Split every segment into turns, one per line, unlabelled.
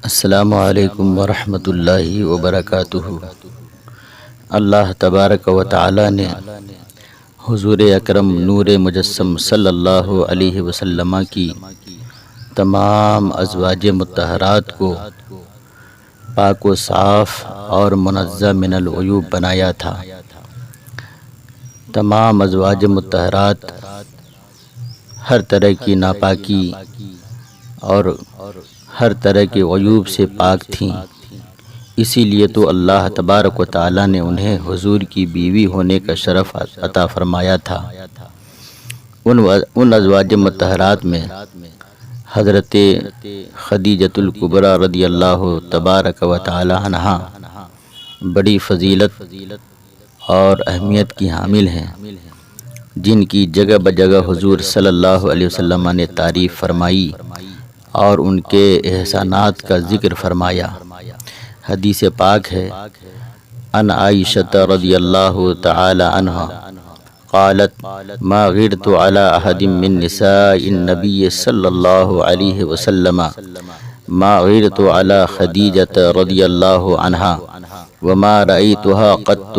السلام علیکم ورحمۃ اللہ وبرکاتہ۔ اللہ تبارک و تعالی نے حضور اکرم نور مجسم صلی اللہ علیہ وسلم کی تمام ازواج مطہرات کو پاک و صاف اور منزہ من العیوب بنایا تھا۔ تمام ازواج مطہرات ہر طرح کی ناپاکی اور ہر طرح کے عیوب سے پاک تھیں، اسی لیے تو اللہ تبارک و تعالی نے انہیں حضور کی بیوی ہونے کا شرف عطا فرمایا تھا۔ ان ازواج مطہرات میں حضرت خدیجۃ الکبریٰ رضی اللہ تبارک و تعالی عنہا بڑی فضیلت اور اہمیت کی حامل ہیں، جن کی جگہ بجگہ حضور صلی اللہ علیہ وسلم نے تعریف فرمائی اور ان کے احسانات کا ذکر فرمایا۔ حدیث پاک ہے، ان عائشہ رضی اللہ تعالی عنہا قالت ما غرت على احد من نساء النبی صلی اللہ علیہ وسلم ما غرت على خدیجہ رضی اللہ عنہا وما رأيتها قط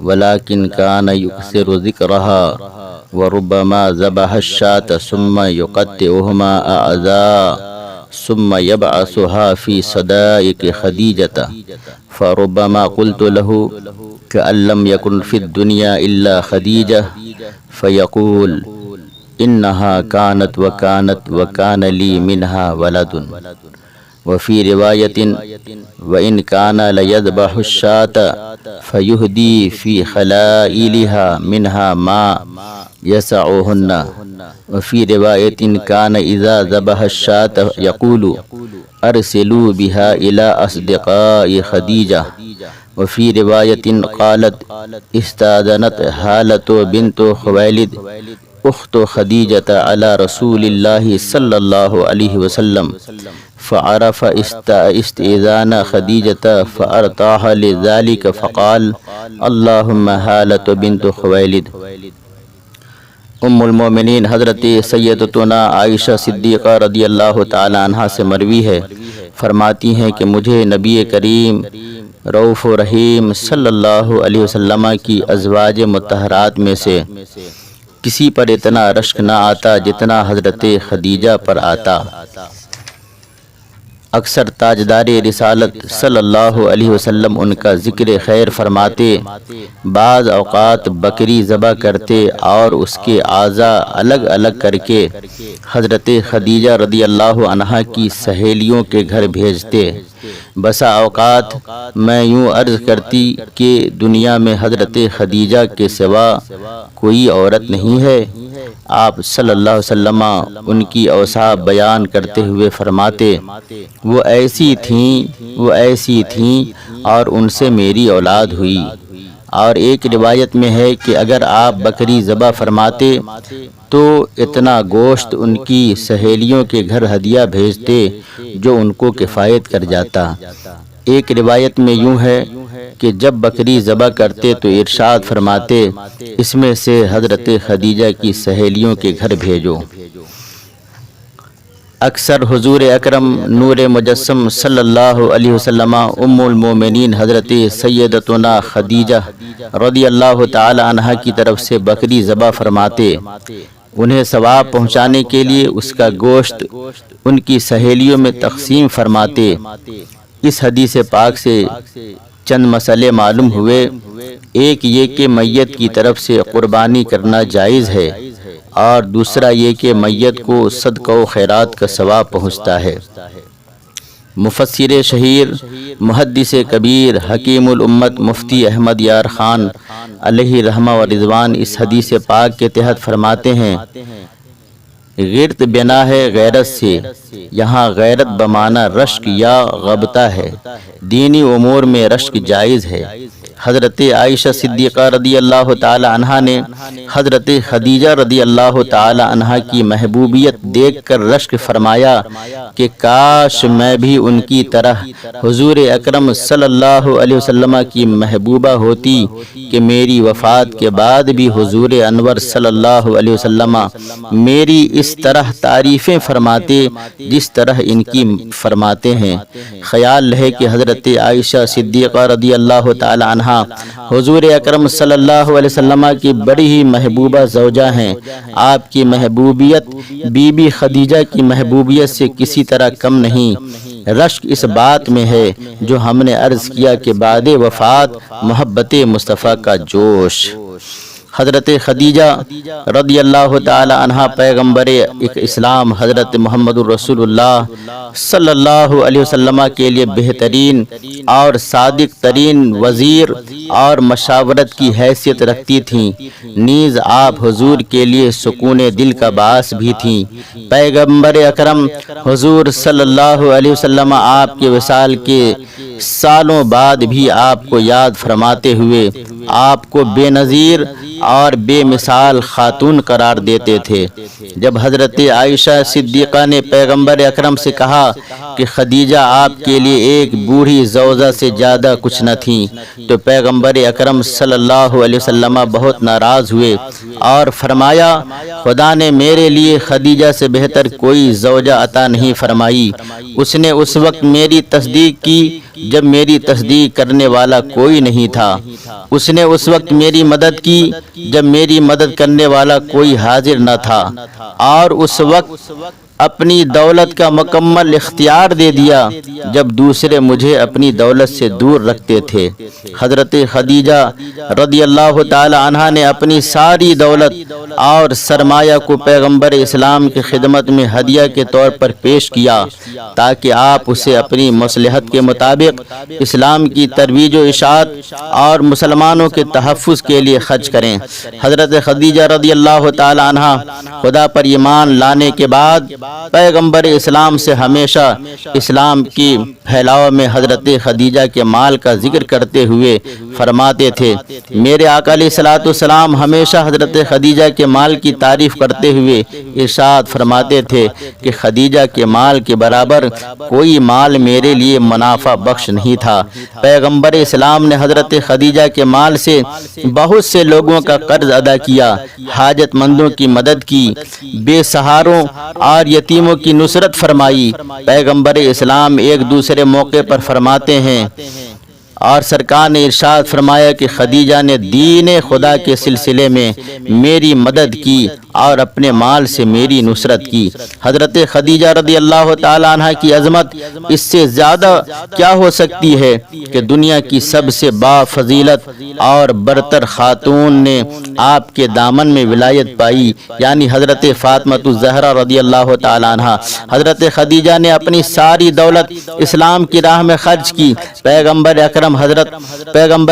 ولكن كان يكثر ذكرها وربما ذبح الشاة ثم يقطعهما أعضاء ثم يبعثها في صدائق خديجة فربما قلت له كأن لم يكن في الدنيا إلا خديجة فيقول إنها كانت وكانت وكان لي منها ولد وفي رواية وإن كان ليذبح الشاة فيهدي في خلائلها منها ما يسعهن وفي رواية كان إذا ذبح الشاة يقول أرسلوا بها إلى أصدقاء خديجة وفي رواية قالت استأذنت هالة بنت خويلد أخت خديجة على رسول الله صلى الله عليه وسلم فعرف استئذان خديجة فأرتاح لذلك فقال اللهم هالة بنت خويلد۔ ام المومنین حضرت سیدتنا عائشہ صدیقہ رضی اللہ تعالی عنہا سے مروی ہے، فرماتی ہیں کہ مجھے نبی کریم رؤوف و رحیم صلی اللہ علیہ وسلم کی ازواج مطہرات میں سے کسی پر اتنا رشک نہ آتا جتنا حضرت خدیجہ پر آتا۔ اکثر تاجدار رسالت صلی اللہ علیہ وسلم ان کا ذکر خیر فرماتے، بعض اوقات بکری ذبح کرتے اور اس کے اعضاء الگ الگ کر کے حضرت خدیجہ رضی اللہ عنہا کی سہیلیوں کے گھر بھیجتے۔ بسا اوقات میں یوں عرض کرتی کہ دنیا میں حضرت خدیجہ کے سوا کوئی عورت نہیں ہے۔ آپ صلی اللہ علیہ وسلم ان کی اوصاف بیان کرتے ہوئے فرماتے، وہ ایسی تھیں اور ان سے میری اولاد ہوئی۔ اور ایک روایت میں ہے کہ اگر آپ بکری ذبح فرماتے تو اتنا گوشت ان کی سہیلیوں کے گھر ہدیہ بھیجتے جو ان کو کفایت کر جاتا۔ ایک روایت میں یوں ہے کہ جب بکری ذبح کرتے تو ارشاد فرماتے، اس میں سے حضرت خدیجہ کی سہیلیوں کے گھر بھیجو۔ اکثر حضور اکرم نور مجسم صلی اللہ علیہ وسلم ام المومنین حضرت سیدتنا خدیجہ رضی اللہ تعالی عنہا کی طرف سے بکری ذبح فرماتے، انہیں ثواب پہنچانے کے لیے اس کا گوشت ان کی سہیلیوں میں تقسیم فرماتے۔ اس حدیث پاک سے چند مسئلے معلوم ہوئے، ایک یہ کہ میت کی طرف سے قربانی کرنا جائز ہے، اور دوسرا یہ کہ میت کو صدقہ و خیرات کا ثواب پہنچتا ہے۔ مفسر شہیر محدث کبیر حکیم الامت مفتی احمد یار خان علیہ رحمہ و رضوان اس حدیث پاک کے تحت فرماتے ہیں، غیرت بنا ہے غیرت سے، یہاں غیرت بمعنی رشک یا غبطہ ہے۔ دینی امور میں رشک جائز ہے، حضرت عائشہ صدیقہ رضی اللہ تعالی عنہا نے حضرت خدیجہ رضی اللہ تعالی عنہا کی محبوبیت دیکھ کر رشک فرمایا کہ کاش میں بھی ان کی طرح حضور اکرم صلی اللہ علیہ وسلم کی محبوبہ ہوتی کہ میری وفات کے بعد بھی حضور انور صلی اللہ علیہ وسلم میری اس طرح تعریفیں فرماتے جس طرح ان کی فرماتے ہیں۔ خیال ہے کہ حضرت عائشہ صدیقہ رضی اللہ تعالی عنہا حضور اکرم صلی اللہ علیہ وسلم کی بڑی ہی محبوبہ زوجہ ہیں۔ آپ کی محبوبیت بی بی خدیجہ کی محبوبیت سے کسی طرح کم نہیں۔ رشک اس بات میں ہے جو ہم نے عرض کیا کہ بعد وفات محبت مصطفیٰ کا جوش۔ حضرت خدیجہ رضی اللہ تعالی عنہ پیغمبر اسلام حضرت محمد رسول اللہ صلی اللہ علیہ وسلم کے لیے بہترین اور صادق ترین وزیر اور مشاورت کی حیثیت رکھتی تھیں، نیز آپ حضور کے لیے سکون دل کا باعث بھی تھیں۔ پیغمبر اکرم حضور صلی اللہ علیہ وسلم آپ کے وصال کے سالوں بعد بھی آپ کو یاد فرماتے ہوئے آپ کو بے نظیر اور بے مثال خاتون قرار دیتے تھے۔ جب حضرت عائشہ صدیقہ نے پیغمبر اکرم سے کہا کہ خدیجہ آپ کے لیے ایک بوڑھی زوجہ سے زیادہ کچھ نہ تھیں، تو پیغمبر اکرم صلی اللہ علیہ وسلم بہت ناراض ہوئے اور فرمایا خدا نے میرے لیے خدیجہ سے بہتر کوئی زوجہ عطا نہیں فرمائی۔ اس نے اس وقت میری تصدیق کی جب میری تصدیق کرنے والا کوئی نہیں تھا، اس نے اس وقت میری مدد کی جب میری مدد کرنے والا کوئی حاضر نہ تھا، اور اس وقت اپنی دولت کا مکمل اختیار دے دیا جب دوسرے مجھے اپنی دولت سے دور رکھتے تھے۔ حضرت خدیجہ رضی اللہ تعالی عنہا نے اپنی ساری دولت اور سرمایہ کو پیغمبر اسلام کی خدمت میں ہدیہ کے طور پر پیش کیا تاکہ آپ اسے اپنی مصلحت کے مطابق اسلام کی ترویج و اشاعت اور مسلمانوں کے تحفظ کے لیے خرچ کریں۔ حضرت خدیجہ رضی اللہ تعالی عنہا خدا پر ایمان لانے کے بعد پیغمبر اسلام سے ہمیشہ اسلام کی پھیلاؤ میں حضرت خدیجہ کے مال کا ذکر کرتے ہوئے فرماتے تھے، میرے آقا علیہ الصلوۃ والسلام ہمیشہ حضرت خدیجہ کے مال کی تعریف کرتے ہوئے ارشاد فرماتے تھے کہ خدیجہ کے مال کے برابر کوئی مال میرے لیے منافع بخش نہیں تھا۔ پیغمبر اسلام نے حضرت خدیجہ کے مال سے بہت سے لوگوں کا قرض ادا کیا، حاجت مندوں کی مدد کی، بے سہاروں اور یتیموں کی نصرت فرمائی۔ پیغمبر اسلام ایک دوسرے موقع پر فرماتے ہیں اور سرکار نے ارشاد فرمایا کہ خدیجہ نے دین خدا کے سلسلے میں میری مدد کی اور اپنے مال سے میری نصرت کی۔ حضرت خدیجہ رضی اللہ تعالی عنہ کی عظمت اس سے زیادہ کیا ہو سکتی ہے کہ دنیا کی سب سے با فضیلت اور برتر خاتون نے آپ کے دامن میں ولایت پائی، یعنی حضرت فاطمہ الزہرا رضی اللہ تعالی عنہ۔ حضرت خدیجہ نے اپنی ساری دولت اسلام کی راہ میں خرچ کی۔ پیغمبر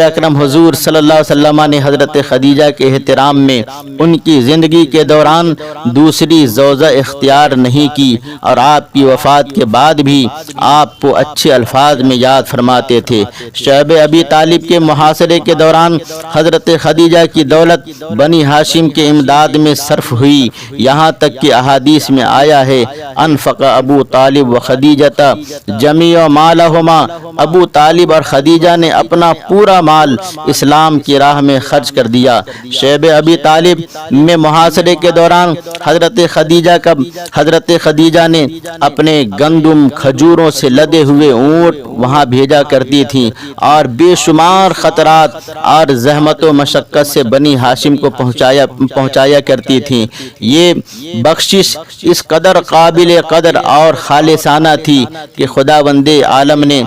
اکرم حضور صلی اللہ علیہ وسلم نے حضرت خدیجہ کے احترام میں ان کی زندگی کے دوران دوسری زوجہ اختیار نہیں کی، اور آپ کی وفات کے بعد بھی آپ کو اچھے الفاظ میں یاد فرماتے تھے۔ شعب ابی طالب کے محاصرے کے دوران حضرت خدیجہ کی دولت بنی ہاشم کے امداد میں صرف ہوئی، یہاں تک کہ احادیث میں آیا ہے انفق ابو طالب و خدیجہ جمیع مالہما، ابو طالب اور خدیجہ نے اپنا پورا مال اسلام کی راہ میں خرچ کر دیا۔ شعب ابی طالب میں محاصرے کے دوران حضرت خدیجہ نے اپنے گندم کھجوروں سے لدے ہوئے اونٹ وہاں بھیجا کرتی تھیں اور بے شمار خطرات اور زحمت و مشقت سے بنی ہاشم کو پہنچایا کرتی تھیں۔ یہ بخشش اس قدر قابل قدر اور خالصانہ تھی کہ خداوند عالم نے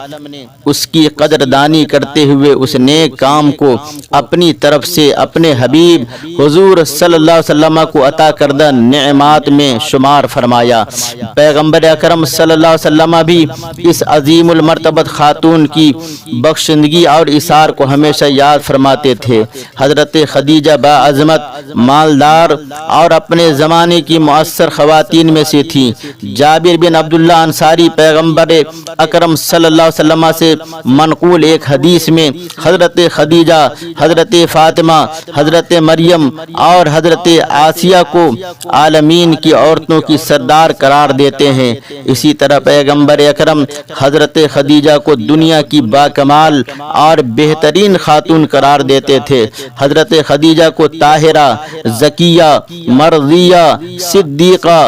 اس کی قدردانی کرتے ہوئے اس نیک کام کو اپنی طرف سے اپنے حبیب حضور صلی اللہ علیہ وسلم کو عطا کردہ نعمات میں شمار فرمایا۔ پیغمبر اکرم صلی اللہ علیہ وسلم بھی اس عظیم المرتبت خاتون کی بخشندگی اور ایثار کو ہمیشہ یاد فرماتے تھے۔ حضرت خدیجہ باعظمت، مالدار اور اپنے زمانے کی مؤثر خواتین میں سے تھیں۔ جابر بن عبداللہ انصاری پیغمبر اکرم صلی اللہ علیہ وسلم سے منقول ایک حدیث میں حضرت خدیجہ، حضرت فاطمہ، حضرت مریم اور حضرت آسیہ کو عالمین کی عورتوں کی سردار قرار دیتے ہیں۔ اسی طرح پیغمبر اکرم حضرت خدیجہ کو دنیا کی باکمال اور بہترین خاتون قرار دیتے تھے۔ حضرت خدیجہ کو طاہرہ، زکیہ، مرضیہ، صدیقہ،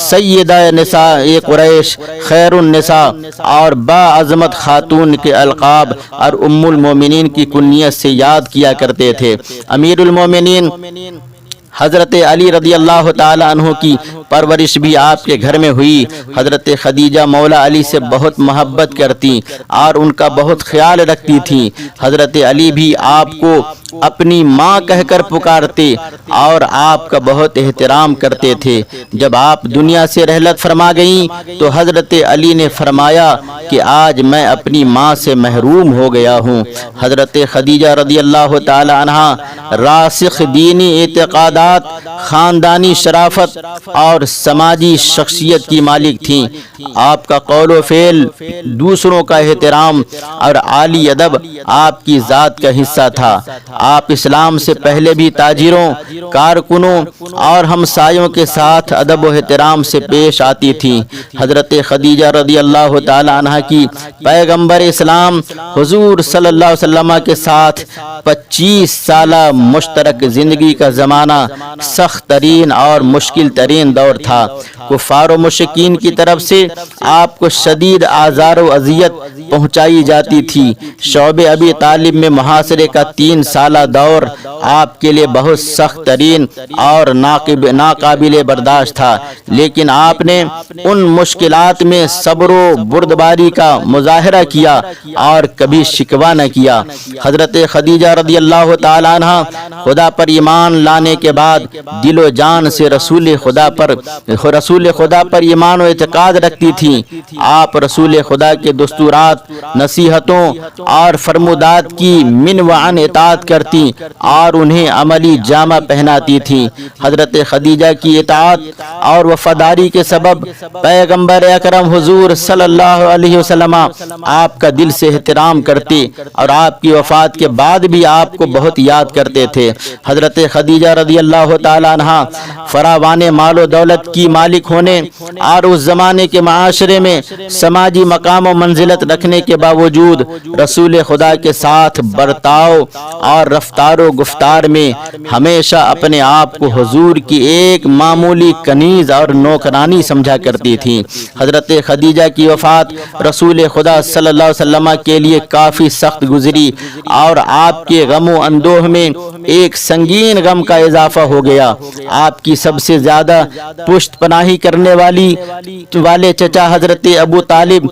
سیدہ نساء قریش، خیر النساء اور باعظمت خاتون کے القاب اور ام المومنین کی کنیت سے یاد کیا کرتے تھے۔ امیر المومنین حضرت علی رضی اللہ تعالی عنہ کی پرورش بھی آپ کے گھر میں ہوئی۔ حضرت خدیجہ مولا علی سے بہت محبت کرتی اور ان کا بہت خیال رکھتی تھیں۔ حضرت علی بھی آپ کو اپنی ماں کہہ کر پکارتے اور آپ کا بہت احترام کرتے تھے۔ جب آپ دنیا سے رحلت فرما گئیں تو حضرت علی نے فرمایا کہ آج میں اپنی ماں سے محروم ہو گیا ہوں۔ حضرت خدیجہ رضی اللہ تعالی عنہا راسخ دینی اعتقادات، خاندانی شرافت اور سماجی شخصیت کی مالک تھیں۔ آپ کا قول و فعل، دوسروں کا احترام اور عالی ادب آپ کی ذات کا حصہ تھا۔ آپ اسلام سے پہلے بھی تاجروں، کارکنوں اور ہمسایوں کے ساتھ ادب و احترام سے پیش آتی تھیں۔ حضرت خدیجہ رضی اللہ تعالی عنہ کی پیغمبر اسلام حضور صلی اللہ علیہ وسلم کے ساتھ 25 سالہ مشترک زندگی کا زمانہ سخت ترین اور مشکل ترین دور تھا۔ کفار و مشرکین کی طرف سے آپ کو شدید آزار و اذیت پہنچائی جاتی تھی۔ شعب ابی طالب میں محاصرے کا 3 سالہ دور آپ کے لیے بہت سخت ترین اور ناقابل برداشت تھا، لیکن آپ نے ان مشکلات میں صبر و بردباری کا مظاہرہ کیا اور کبھی شکوہ نہ کیا۔ حضرت خدیجہ رضی اللہ تعالی عنہ خدا پر ایمان لانے کے بعد دل و جان سے رسول خدا پر ایمان و اعتقاد رکھتی تھیں۔ آپ رسول خدا کے دستورات، نصیحتوں اور فرمودات کی من و عن اطاعت کرتی اور انہیں عملی جامہ پہناتی تھیں۔ حضرت خدیجہ کی اطاعت اور وفاداری کے سبب پیغمبر اکرم حضور صلی اللہ علیہ وسلم آپ کا دل سے احترام کرتے اور آپ کی وفات کے بعد بھی آپ کو بہت یاد کرتے تھے۔ حضرت خدیجہ رضی اللہ تعالی عنہ فراوان مال و دولت کی مالک ہونے اور اس زمانے کے معاشرے میں سماجی مقام و منزلت رکھنے کے باوجود رسول خدا کے ساتھ برتاؤ اور رفتار و گفتار میں ہمیشہ اپنے آپ کو حضور کی ایک معمولی کنیز اور نوکرانی سمجھا کرتی تھی۔ حضرت خدیجہ کی وفات رسول خدا صلی اللہ علیہ وسلم کے لیے کافی سخت گزری اور آپ کے غم و اندوہ میں ایک سنگین غم کا اضافہ ہو گیا۔ آپ کی سب سے زیادہ پشت پناہی کرنے والے چچا حضرت ابو طالب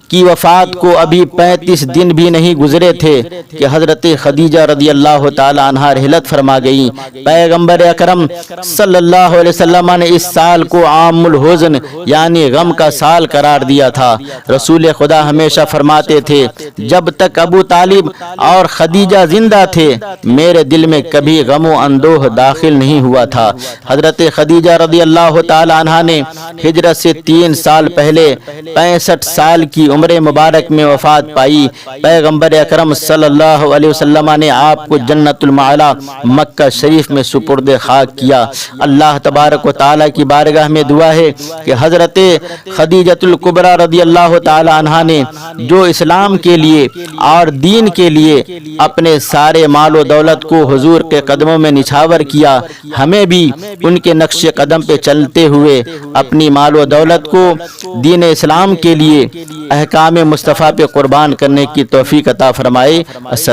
کی وفات کو ابھی 35 دن بھی نہیں گزرے تھے کہ حضرت خدیجہ رضی اللہ تعالی عنہا رحلت فرما گئیں۔ پیغمبر اکرم صلی اللہ علیہ وسلم نے اس سال کو عام الحزن یعنی غم کا سال قرار دیا تھا۔ رسول خدا ہمیشہ فرماتے تھے، جب تک ابو طالب اور خدیجہ زندہ تھے میرے دل میں کبھی غم و اندوہ داخل نہیں ہوا تھا۔ حضرت خدیجہ رضی اللہ تعالی عنہا نے ہجرت سے 3 سال پہلے 65 سال کی عمر مبارک میں وفات پائی۔ پیغمبر اکرم صلی اللہ علیہ وسلم نے آپ کو جنت المعلا مکہ شریف میں سپرد خاک کیا۔ اللہ تبارک و تعالی کی بارگاہ میں دعا ہے کہ حضرت خدیجۃ الکبریٰ رضی اللہ تعالی عنہا نے جو اسلام کے لیے اور دین کے لیے اپنے سارے مال و دولت کو حضور کے قدموں میں نچھاور کیا، ہمیں بھی ان کے نقش قدم پہ چلتے ہوئے اپنی مال و دولت کو دین اسلام کے لیے احکام مصطفیٰ پہ قربان کرنے کی توفیق عطا فرمائے۔ السلام